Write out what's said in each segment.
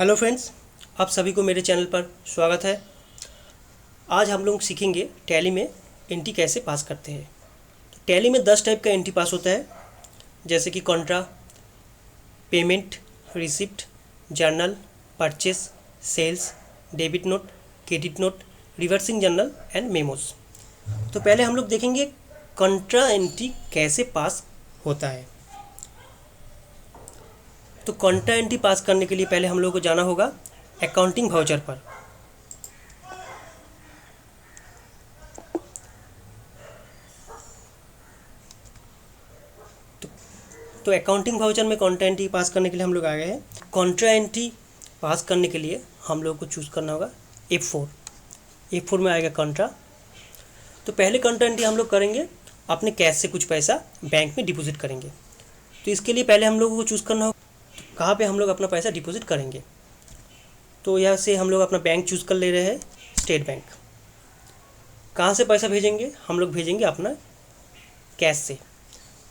Hello friends, आप सभी को मेरे चैनल पर स्वागत है। आज हम लोग सीखेंगे टैली में एंट्री कैसे पास करते हैं। टैली में 10 टाइप का एंट्री पास होता है, जैसे कि contra, payment, receipt, journal, purchase, sales, debit note, credit note, reversing journal and memos. तो पहले हम लोग देखेंगे कॉन्ट्रा एंट्री कैसे पास होता है। तो कॉन्ट्रा एंट्री पास करने के लिए पहले हम लोग को जाना होगा अकाउंटिंग वाउचर पर। तो अकाउंटिंग वाउचर में कॉन्ट्रा एंट्री पास करने के लिए हम लोग आ गए हैं। कॉन्ट्रा एंट्री पास करने के लिए हम लोग को चूज़ करना होगा F4 में आएगा कॉन्ट्रा। तो पहले कॉन्ट्रा एंट्री हम लोग करेंगे, अपने कैश से कुछ पैसा बैंक में डिपॉजिट करेंगे। तो इसके लिए पहले हम लोगों को चूज़ करना होगा कहाँ पे हम लोग अपना पैसा डिपॉजिट करेंगे। तो यहाँ से हम लोग अपना बैंक चूज़ कर ले रहे हैं, स्टेट बैंक। कहाँ से पैसा भेजेंगे? हम लोग भेजेंगे अपना कैश से।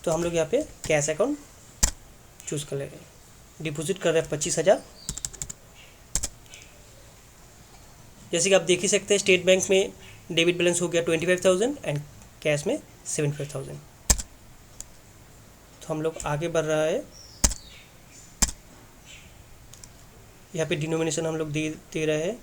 तो हम लोग यहाँ पे कैश अकाउंट चूज़ कर ले रहे हैं, डिपॉजिट कर रहे हैं 25,000। जैसे कि आप देख ही सकते हैं, स्टेट बैंक में डेबिट बैलेंस हो गया 25,000 एंड कैश में 75,000। तो हम लोग आगे बढ़ रहा है। यहाँ पे डिनोमिनेशन हम लोग दे रहे हैं।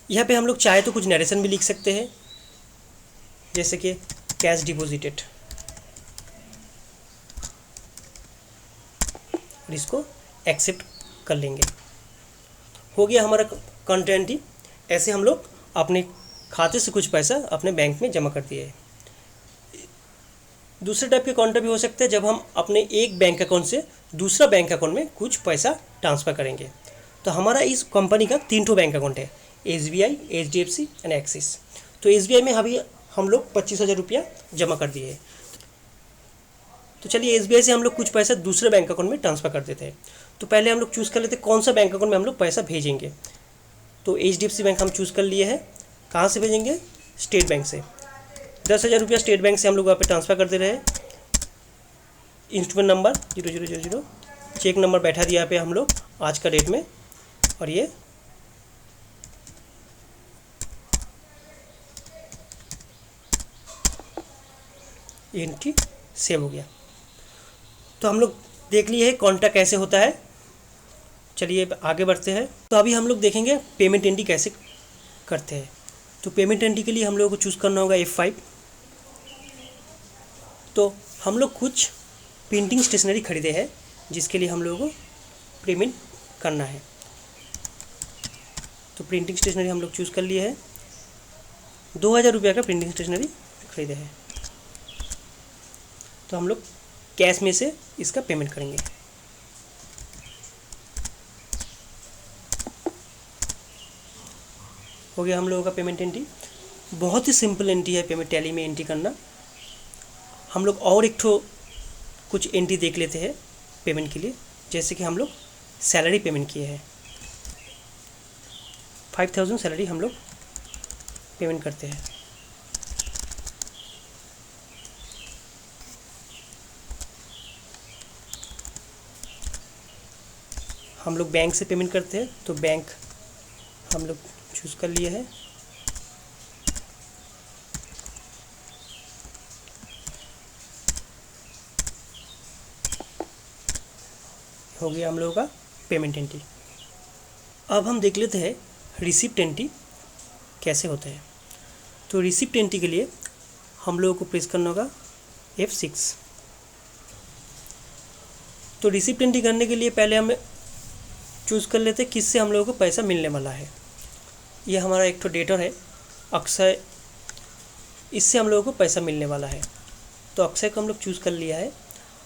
यहाँ पे हम लोग चाहे तो कुछ नरेशन भी लिख सकते हैं, जैसे कि कैश डिपॉजिटेड, और इसको एक्सेप्ट कर लेंगे। हो गया हमारा कॉन्ट्रा एंट्री। ऐसे हम लोग अपने खाते से कुछ पैसा अपने बैंक में जमा कर दिए है। दूसरे टाइप के कॉन्ट्रा भी हो सकते हैं, जब हम अपने एक बैंक अकाउंट से दूसरा बैंक अकाउंट में कुछ पैसा ट्रांसफ़र करेंगे। तो हमारा इस कंपनी का 3 बैंक अकाउंट है, SBI, HDFC एंड एक्सिस। तो SBI में अभी हम लोग 25,000 रुपया जमा कर दिए हैं। तो चलिए SBI से हम लोग कुछ पैसा दूसरे बैंक अकाउंट में ट्रांसफ़र कर देते हैं। तो पहले हम लोग चूज़ कर लेते हैं कौन सा बैंक अकाउंट में हम लोग पैसा भेजेंगे। तो HDFC बैंक हम चूज़ कर लिए हैं। कहाँ से भेजेंगे? स्टेट बैंक से। 10,000 रुपया स्टेट बैंक से हम लोग वहाँ पे ट्रांसफ़र कर दे रहे हैं। इंस्ट्रूमेंट नंबर 0000, चेक नंबर बैठा दिया पे हम लोग आज का डेट में, और ये एंट्री सेव हो गया। तो हम लोग देख लिए है कॉन्ट्रा कैसे होता है। चलिए आगे बढ़ते हैं। तो अभी हम लोग देखेंगे पेमेंट एंट्री कैसे करते हैं। तो पेमेंट एंट्री के लिए हम लोगों को चूज़ करना होगा F5। तो हम लोग कुछ प्रिंटिंग स्टेशनरी खरीदे हैं, जिसके लिए हम लोगों को पेमेंट करना है। तो प्रिंटिंग स्टेशनरी हम लोग चूज़ कर लिए हैं। 2,000 रुपया का प्रिंटिंग स्टेशनरी खरीदे हैं। तो हम लोग कैश में से इसका पेमेंट करेंगे। हो गया हम लोगों का पेमेंट एंट्री। बहुत ही सिंपल एंट्री है पेमेंट टैली में एंट्री करना। हम लोग और एक ठो कुछ एंट्री देख लेते हैं पेमेंट के लिए। जैसे कि हम लोग सैलरी पेमेंट किए हैं, 5,000 सैलरी हम लोग पेमेंट करते हैं। हम लोग बैंक से पेमेंट करते हैं, तो बैंक हम लोग चूज़ कर लिए हैं। हो गया हम लोगों का पेमेंट एंट्री। अब हम देख लेते हैं रिसिप्ट एंट्री कैसे होता है। तो रिसिप्ट एंट्री के लिए हम लोगों को प्रेस करना होगा F6। तो रिसिप्ट एंट्री करने के लिए पहले हम चूज़ कर लेते हैं किससे हम लोगों को पैसा मिलने वाला है। ये हमारा एक तो डेटर है अक्षय, इससे हम लोगों को पैसा मिलने वाला है। तो अक्षय को हम लोग चूज़ कर लिया है।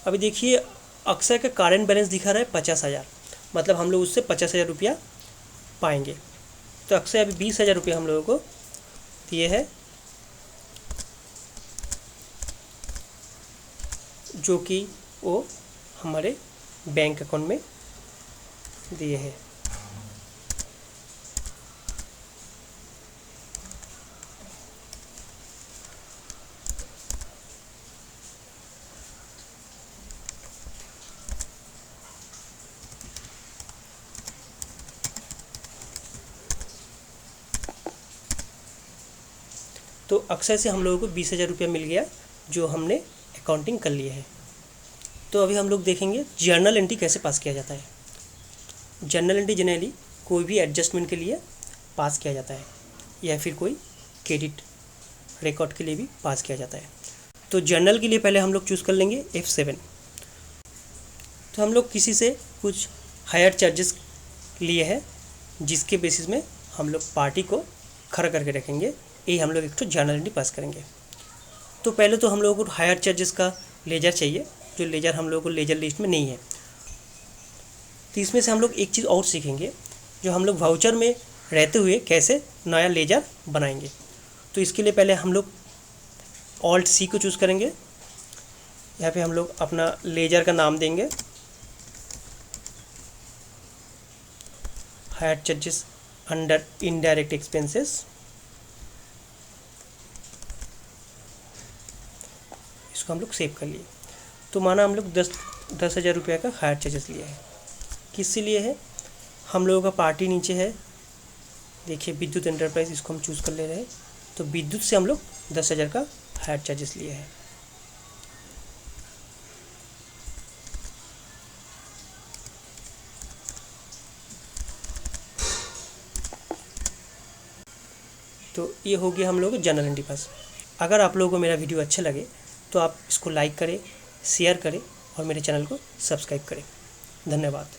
अभी देखिए अक्षय का करेंट बैलेंस दिखा रहा है 50,000, मतलब हम लोग उससे 50,000 रुपया पाएंगे। तो अक्षय अभी 20,000 रुपया हम लोगों को दिए है, जो कि वो हमारे बैंक अकाउंट में दिए हैं। तो अक्षय से हम लोगों को 20,000 रुपया मिल गया जो हमने अकाउंटिंग कर लिया है। तो अभी हम लोग देखेंगे जर्नल एंट्री कैसे पास किया जाता है। जर्नल एंट्री जनरली कोई भी एडजस्टमेंट के लिए पास किया जाता है या फिर कोई क्रेडिट रिकॉर्ड के लिए भी पास किया जाता है। तो जर्नल के लिए पहले हम लोग चूज़ कर लेंगे F7। तो हम लोग किसी से कुछ हायर चार्जेस लिए हैं जिसके बेसिस में हम लोग पार्टी को खड़ा करके रखेंगे, ये हम लोग एक तो जर्नल एंट्री पास करेंगे। तो पहले तो हम लोगों को हायर चार्जेस का लेजर चाहिए, जो लेजर हम लोगों को लेजर लिस्ट में नहीं है। तो इसमें से हम लोग एक चीज़ और सीखेंगे, जो हम लोग वाउचर में रहते हुए कैसे नया लेजर बनाएंगे। तो इसके लिए पहले हम लोग Alt C को चूज़ करेंगे। यहाँ पे हम लोग अपना लेजर का नाम देंगे, higher charges under indirect expenses. इसको हम लोग सेव कर लिए। तो माना हम लोग 10,000 रुपये का हायर चार्जेस लिया है। किससे लिए है? हम लोगों का पार्टी नीचे है, देखिए विद्युत एंटरप्राइज, इसको हम चूज़ कर ले रहे हैं। तो विद्युत से हम लोग 10,000 का हायर चार्जेस लिए हैं। तो ये हो गया हम लोग जनरल एंट्री पास। अगर आप लोगों को मेरा वीडियो अच्छा लगे तो आप इसको लाइक करें, शेयर करें और मेरे चैनल को सब्सक्राइब करें। धन्यवाद।